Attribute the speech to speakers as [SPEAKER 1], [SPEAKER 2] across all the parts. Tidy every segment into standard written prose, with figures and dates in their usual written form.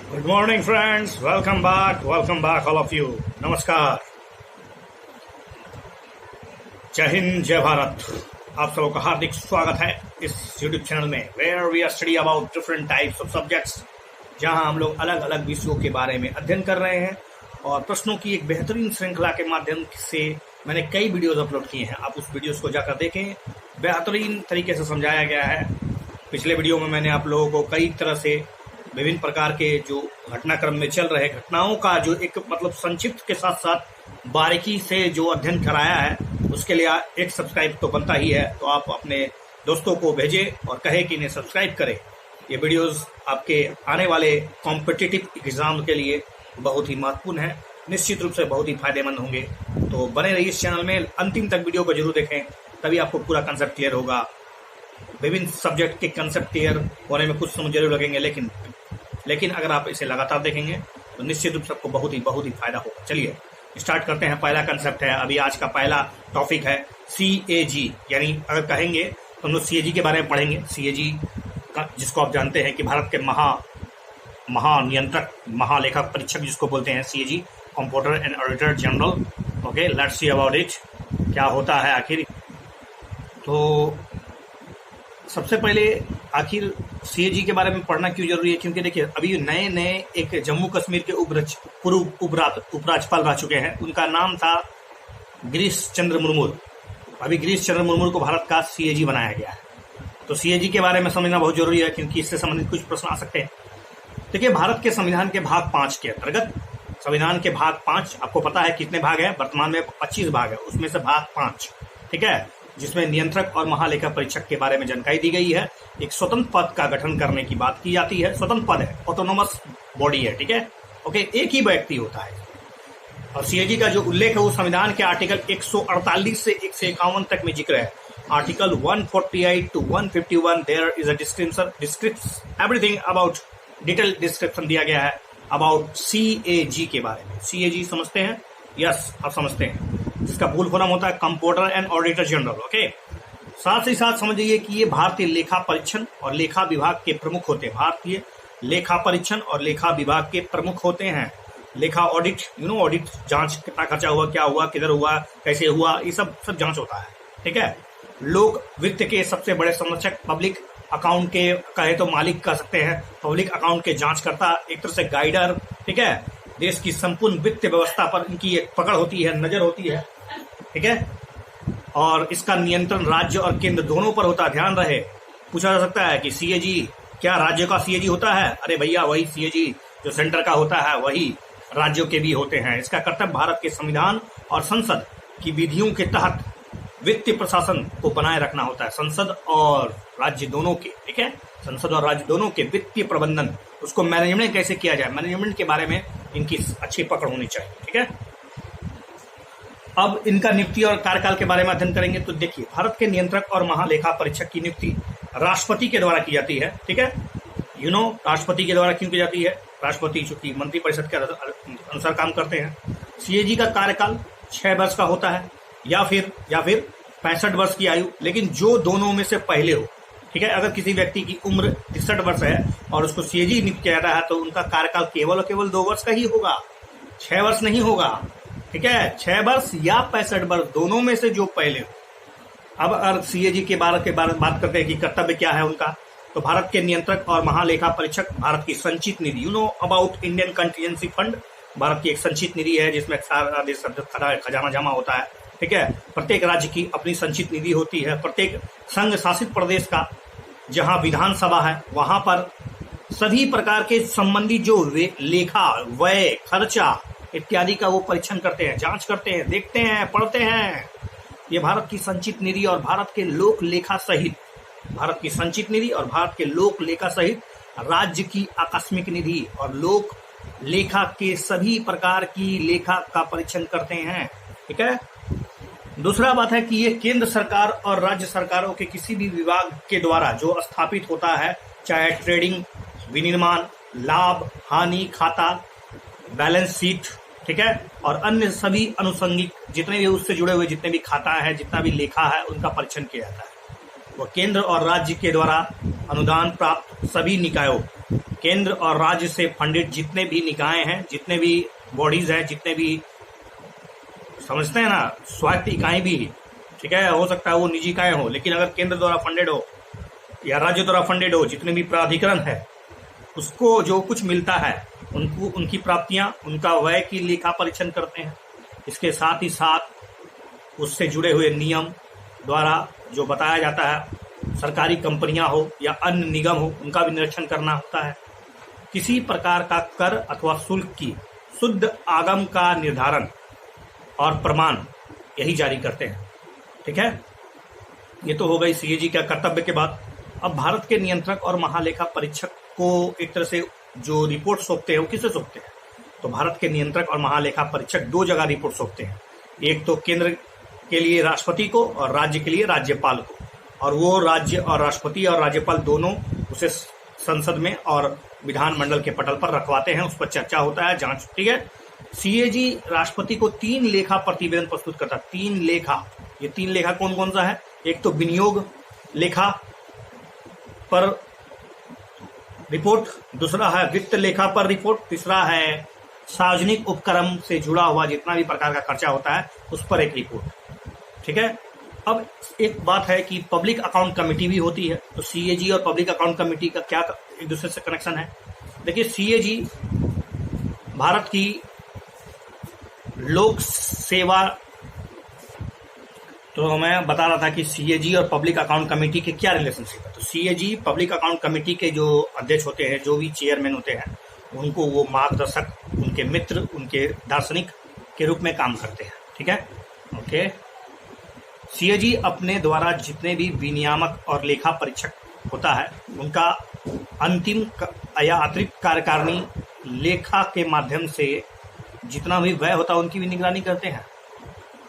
[SPEAKER 1] Good morning friends, welcome back all of you. नमस्कार, जय हिंद, जय भारत। आप सबों का हार्दिक स्वागत है इस यूट्यूब चैनल में where we are study about different types of subjects, जहां हम लोग अलग अलग विषयों के बारे में अध्ययन कर रहे हैं और प्रश्नों की एक बेहतरीन श्रृंखला के माध्यम से मैंने कई वीडियोज अपलोड किए हैं। आप उस वीडियोज को जाकर देखें, बेहतरीन तरीके से समझाया गया है। पिछले वीडियो में मैंने आप लोगों को कई तरह से विभिन्न प्रकार के जो घटनाक्रम में चल रहे घटनाओं का जो एक संक्षिप्त के साथ साथ बारीकी से जो अध्ययन कराया है, उसके लिए एक सब्सक्राइब तो बनता ही है। तो आप अपने दोस्तों को भेजें और कहें कि इन्हें सब्सक्राइब करें। ये वीडियोस आपके आने वाले कॉम्पिटिटिव एग्जाम के लिए बहुत ही महत्वपूर्ण है, निश्चित रूप से बहुत ही फायदेमंद होंगे। तो बने रहिए इस चैनल में, अंतिम तक वीडियो को जरूर देखें, तभी आपको पूरा कंसेप्ट क्लियर होगा। विभिन्न सब्जेक्ट के कंसेप्ट क्लियर होने में कुछ समय जरूर लगेंगे, लेकिन अगर आप इसे लगातार देखेंगे तो निश्चित रूप से आपको बहुत ही फायदा होगा। चलिए स्टार्ट करते हैं। पहला कंसेप्ट है, अभी आज का पहला टॉपिक है CAG, यानी अगर कहेंगे तो हम लोग CAG के बारे में पढ़ेंगे। CAG का, जिसको आप जानते हैं कि भारत के महानियंत्रक, महालेखा परीक्षक जिसको बोलते हैं, CAG, computer and auditor general. Okay, let's see about it, क्या होता है आखिर। तो सबसे पहले आखिर CAG के बारे में पढ़ना क्यों जरूरी है, क्योंकि देखिए अभी नए एक जम्मू कश्मीर के उपराज्यपाल रह चुके हैं। उनका नाम था गिरीश चंद्र मुर्मू। अभी गिरीश चंद्र मुर्मू को भारत का CAG बनाया गया है। तो CAG के बारे में समझना बहुत जरूरी है, क्योंकि इससे संबंधित कुछ प्रश्न आ सकते हैं। देखिए, भारत के संविधान के भाग 5 के अंतर्गत, संविधान के भाग 5 आपको पता है कितने भाग है, वर्तमान में 25 भाग है, उसमें से भाग 5, ठीक है, जिसमें नियंत्रक और महालेखा परीक्षक के बारे में जानकारी दी गई है। एक स्वतंत्र पद का गठन करने की बात की जाती है। स्वतंत्र पद है, ऑटोनोमस बॉडी है, ठीक है, ओके, एक ही व्यक्ति होता है। और CAG का जो उल्लेख है वो संविधान के आर्टिकल 148 से 151 तक में जिक्र है। Article 148 to 151 there is a description, everything about, detail description दिया गया है अबाउट CAG के बारे में। CAG समझते हैं? यस, आप समझते हैं। जिसका फुल फॉर्म होता है computer and auditor general. Okay, साथ ही साथ समझिए कि ये भारतीय लेखा परीक्षण और लेखा विभाग के प्रमुख होते हैं। भारतीय लेखा परीक्षण और लेखा विभाग के प्रमुख होते हैं। लेखा ऑडिट, ऑडिट, जांच, कितना खर्चा हुआ, क्या हुआ, किधर हुआ, कैसे हुआ, ये सब जांच होता है, ठीक है। लोक वित्त के सबसे बड़े संरक्षक, पब्लिक अकाउंट के कहे तो मालिक कह सकते हैं, पब्लिक अकाउंट के जांचकर्ता, एक तरह से गाइडर, ठीक है। देश की संपूर्ण वित्त व्यवस्था पर इनकी एक पकड़ होती है, नजर होती है, ठीक है। और इसका नियंत्रण राज्य और केंद्र दोनों पर होता है। ध्यान रहे, पूछा जा सकता है कि CAG क्या राज्य का CAG होता है? अरे भैया, वही CAG जो सेंटर का होता है वही राज्यों के भी होते हैं। इसका कर्तव्य भारत के संविधान और संसद की विधियों के तहत वित्तीय प्रशासन को बनाए रखना होता है। संसद और राज्य दोनों के, ठीक है, संसद और राज्य दोनों के वित्तीय प्रबंधन, उसको मैनेजमेंट कैसे किया जाए, मैनेजमेंट के बारे में इनकी अच्छी पकड़ होनी चाहिए, ठीक है। अब इनका नियुक्ति और कार्यकाल के बारे में अध्ययन करेंगे। तो देखिए, भारत के नियंत्रक और महालेखा परीक्षक की नियुक्ति राष्ट्रपति के द्वारा की जाती है, ठीक है। राष्ट्रपति के द्वारा क्यों की जाती है? राष्ट्रपति चूंकि मंत्रिपरिषद के अनुसार काम करते हैं। CAG का कार्यकाल 6 वर्ष का होता है, या फिर 65 वर्ष की आयु, लेकिन जो दोनों में से पहले हो, ठीक है। अगर किसी व्यक्ति की उम्र 63 वर्ष है और उसको CAG नियुक्त किया जाता है तो उनका कार्यकाल केवल 2 वर्ष का ही होगा, 6 वर्ष नहीं होगा, ठीक है। 6 वर्ष या 65 वर्ष, दोनों में से जो पहले हो। अब अगर CAG के बारे में बात करते हैं कि कर्तव्य क्या है उनका, तो भारत के नियंत्रक और महालेखा परीक्षक भारत की संचित निधि, about Indian contingency fund, Bharat की एक संचित निधि है जिसमें सारा देश खजाना जमा होता है, ठीक है। प्रत्येक राज्य की अपनी संचित निधि होती है। प्रत्येक संघ शासित प्रदेश का जहां विधानसभा है वहां पर सभी प्रकार के संबंधी जो लेखा, व्यय, खर्चा इत्यादि का वो परीक्षण करते हैं, जांच करते हैं, देखते हैं, पढ़ते हैं। ये भारत की संचित निधि और भारत के लोक लेखा सहित, भारत की संचित निधि और भारत के लोक लेखा सहित राज्य की आकस्मिक निधि और लोक लेखा के सभी प्रकार की लेखा का परीक्षण करते हैं, ठीक है। दूसरा बात है कि ये केंद्र सरकार और राज्य सरकारों के किसी भी विभाग के द्वारा जो स्थापित होता है, चाहे ट्रेडिंग, विनिर्माण, लाभ हानि खाता, बैलेंस शीट, ठीक है, और अन्य सभी अनुषंगिक जितने भी उससे जुड़े हुए जितने भी खाता है, जितना भी लेखा है, उनका परीक्षण किया जाता है। वो केंद्र और राज्य के द्वारा अनुदान प्राप्त सभी निकायों केंद्र और राज्य से फंडेड जितने भी निकाय हैं, जितने भी बॉडीज हैं, जितने भी समझते हैं ना स्वायत्त इकाई भी, ठीक है, हो सकता है वो निजी इकाई हो, लेकिन अगर केंद्र द्वारा फंडेड हो या राज्य द्वारा फंडेड हो, जितने भी प्राधिकरण है, उसको जो कुछ मिलता है उनको उनकी प्राप्तियां, उनका व्यय की लेखा परीक्षण करते हैं। इसके साथ ही साथ उससे जुड़े हुए नियम द्वारा जो बताया जाता है, सरकारी कंपनियां हो या अन्य निगम हो, उनका भी निरीक्षण करना होता है। किसी प्रकार का कर अथवा शुल्क की शुद्ध आगम का निर्धारण और प्रमाण यही जारी करते हैं, ठीक है। ये तो हो गई सीएजी का कर्तव्य के बाद। अब भारत के नियंत्रक और महालेखा परीक्षक को एक तरह से जो रिपोर्ट सौंपते हैं वो किसे सौंपते हैं? तो भारत के नियंत्रक और महालेखा परीक्षक दो जगह रिपोर्ट सौंपते हैं, एक तो केंद्र के लिए राष्ट्रपति को और राज्य के लिए राज्यपाल को, और वो राज्य और राष्ट्रपति और राज्यपाल दोनों उसे संसद में और विधानमंडल के पटल पर रखवाते हैं, उस पर चर्चा होता है, जांच होती है। सीएजी राष्ट्रपति को 3 लेखा प्रतिवेदन प्रस्तुत करता है। 3 लेखा, ये 3 लेखा कौन कौन सा है? एक तो विनियोग लेखा पर रिपोर्ट, दूसरा है वित्त लेखा पर रिपोर्ट, तीसरा है सार्वजनिक उपक्रम से जुड़ा हुआ जितना भी प्रकार का खर्चा होता है उस पर एक रिपोर्ट, ठीक है। अब एक बात है कि पब्लिक अकाउंट कमेटी भी होती है, तो सीएजी और पब्लिक अकाउंट कमेटी का क्या एक दूसरे से कनेक्शन है? देखिए, सीएजी भारत की लोक सेवा, तो मैं बता रहा था कि सीएजी और पब्लिक अकाउंट कमेटी के क्या रिलेशनशिप है। तो सीएजी पब्लिक अकाउंट कमेटी के जो अध्यक्ष होते हैं, जो भी चेयरमैन होते हैं, उनको वो मार्गदर्शक, उनके मित्र, उनके दार्शनिक के रूप में काम करते हैं, ठीक है, ओके। सीएजी अपने द्वारा जितने भी विनियामक और लेखा परीक्षक होता है, उनका अंतिम या अतिरिक्त कार्यकारिणी लेखा के माध्यम से जितना भी व्यय होता है उनकी भी निगरानी करते हैं।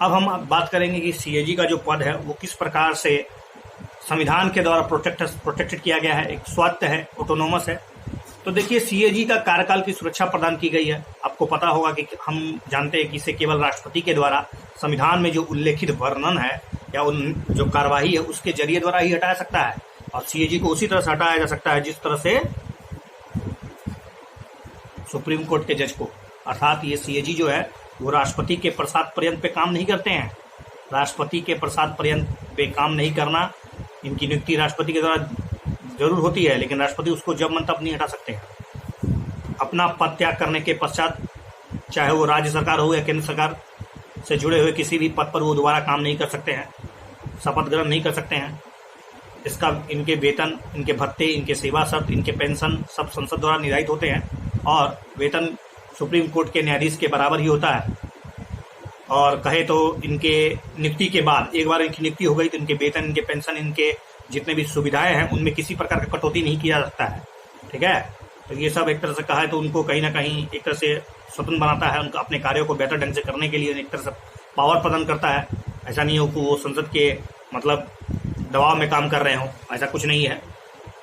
[SPEAKER 1] अब हम बात करेंगे कि सीएजी का जो पद है वो किस प्रकार से संविधान के द्वारा प्रोटेक्टेड किया गया है, एक स्वायत्त है, ऑटोनोमस है। तो देखिए, सीएजी का कार्यकाल की सुरक्षा प्रदान की गई है। आपको पता होगा कि हम जानते हैं कि इसे केवल राष्ट्रपति के द्वारा संविधान में जो उल्लेखित वर्णन है या उन जो कार्यवाही है उसके जरिए द्वारा ही हटाया सकता है, और सीएजी को उसी तरह से हटाया जा सकता है जिस तरह से सुप्रीम कोर्ट के जज को। अर्थात ये सीएजी जो है वो राष्ट्रपति के प्रसाद पर्यंत पे काम नहीं करते हैं। राष्ट्रपति के प्रसाद पर्यंत पे काम नहीं करना, इनकी नियुक्ति राष्ट्रपति के द्वारा जरूर होती है, लेकिन राष्ट्रपति उसको जब मन तब नहीं हटा सकते हैं। अपना पद त्याग करने के पश्चात चाहे वो राज्य सरकार हो या केंद्र सरकार से जुड़े हुए किसी भी पद पर वो दोबारा काम नहीं कर सकते हैं, शपथ ग्रहण नहीं कर सकते हैं। इसका इनके वेतन, इनके भत्ते, इनके सेवा शर्त, इनके पेंशन सब संसद द्वारा निर्धारित होते हैं, और वेतन सुप्रीम कोर्ट के न्यायाधीश के बराबर ही होता है। और कहे तो इनके नियुक्ति के बाद, एक बार इनकी नियुक्ति हो गई तो इनके वेतन, इनके पेंशन, इनके जितने भी सुविधाएं हैं उनमें किसी प्रकार का कटौती नहीं किया जा सकता है, ठीक है। तो ये सब एक तरह से कहा है तो उनको कहीं ना कहीं एक तरह से स्वतंत्र बनाता है, उनका अपने कार्यों को बेहतर ढंग से करने के लिए एक तरह से पावर प्रदान करता है। ऐसा नहीं हो कि वो संसद के मतलब दबाव में काम कर रहे हो, ऐसा कुछ नहीं है।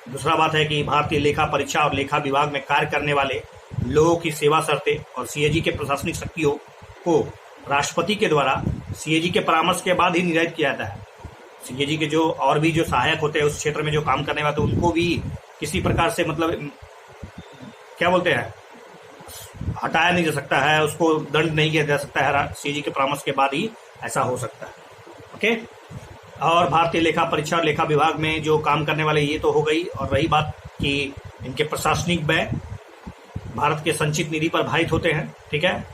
[SPEAKER 1] दूसरा बात है कि भारतीय लेखा परीक्षा और लेखा विभाग में कार्य करने वाले लोगों की सेवा शर्तें और सीएजी के प्रशासनिक शक्तियों को राष्ट्रपति के द्वारा सीएजी के परामर्श के बाद ही निर्धारित किया जाता है। सीएजी के जो और भी जो सहायक होते हैं उस क्षेत्र में जो काम करने वाले, उनको भी किसी प्रकार से मतलब क्या बोलते हैं, हटाया नहीं जा सकता है, उसको दंड नहीं किया जा सकता है। सीएजी के परामर्श के बाद ही ऐसा हो सकता है, ओके। और भारतीय लेखा परीक्षा और लेखा विभाग में जो काम करने वाले, ये तो हो गई। और रही बात कि इनके प्रशासनिक व्यय भारत के संचित निधि पर भारित होते हैं, ठीक है,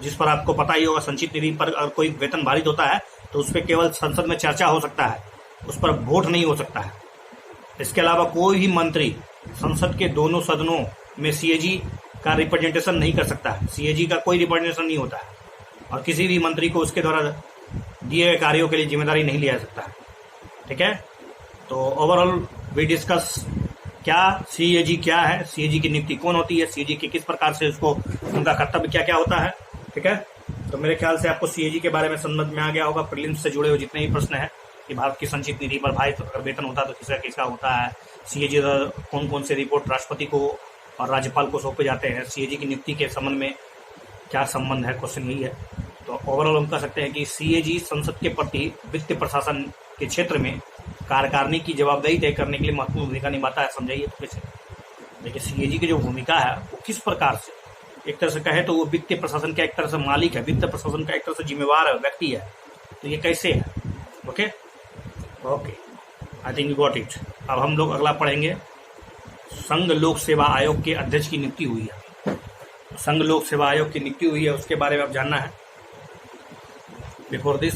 [SPEAKER 1] जिस पर आपको पता ही होगा, संचित निधि पर अगर कोई वेतन भारित होता है तो उस पर केवल संसद में चर्चा हो सकता है, उस पर वोट नहीं हो सकता है। इसके अलावा कोई भी मंत्री संसद के दोनों सदनों में सीएजी का रिप्रेजेंटेशन नहीं कर सकता है, सीएजी का कोई रिप्रेजेंटेशन नहीं होता है, और किसी भी मंत्री को उसके द्वारा दिए गए कार्यों के लिए जिम्मेदारी नहीं लिया जा सकता है, ठीक है। तो ओवरऑल वी डिस्कस क्या सीएजी क्या है, सीएजी की नियुक्ति कौन होती है, सीएजी के किस प्रकार से उसको उनका कर्तव्य क्या क्या होता है, ठीक है। तो मेरे ख्याल से आपको सीएजी के बारे में समझ में आ गया होगा। प्रीलिम्स से जुड़े हुए जितने भी प्रश्न है कि भारत की संचित निधि पर भारित अगर वेतन होता है तो किसका किसका होता है, सीएजी कौन कौन से रिपोर्ट राष्ट्रपति को और राज्यपाल को सौंपे जाते हैं, सीएजी की नियुक्ति के संबंध में क्या संबंध है, क्वेश्चन यही है। तो ओवरऑल हम कह सकते हैं कि सीएजी संसद के प्रति वित्त प्रशासन के क्षेत्र में कार्यकारिणी की जवाबदेही तय करने के लिए महत्वपूर्ण भूमिका निभाता है। समझाइए तो कैसे? लेकिन सीएजी की जो भूमिका है वो किस प्रकार से, एक तरह से कहे तो वो वित्तीय प्रशासन का एक तरह से मालिक है, वित्तीय प्रशासन का एक तरह से जिम्मेवार व्यक्ति है, तो ये कैसे है। Okay okay, I think you got it. अब हम लोग अगला पढ़ेंगे, संघ लोक सेवा आयोग के अध्यक्ष की नियुक्ति हुई है। संघ लोक सेवा आयोग की नियुक्ति हुई है, उसके बारे में अब जानना है। Before this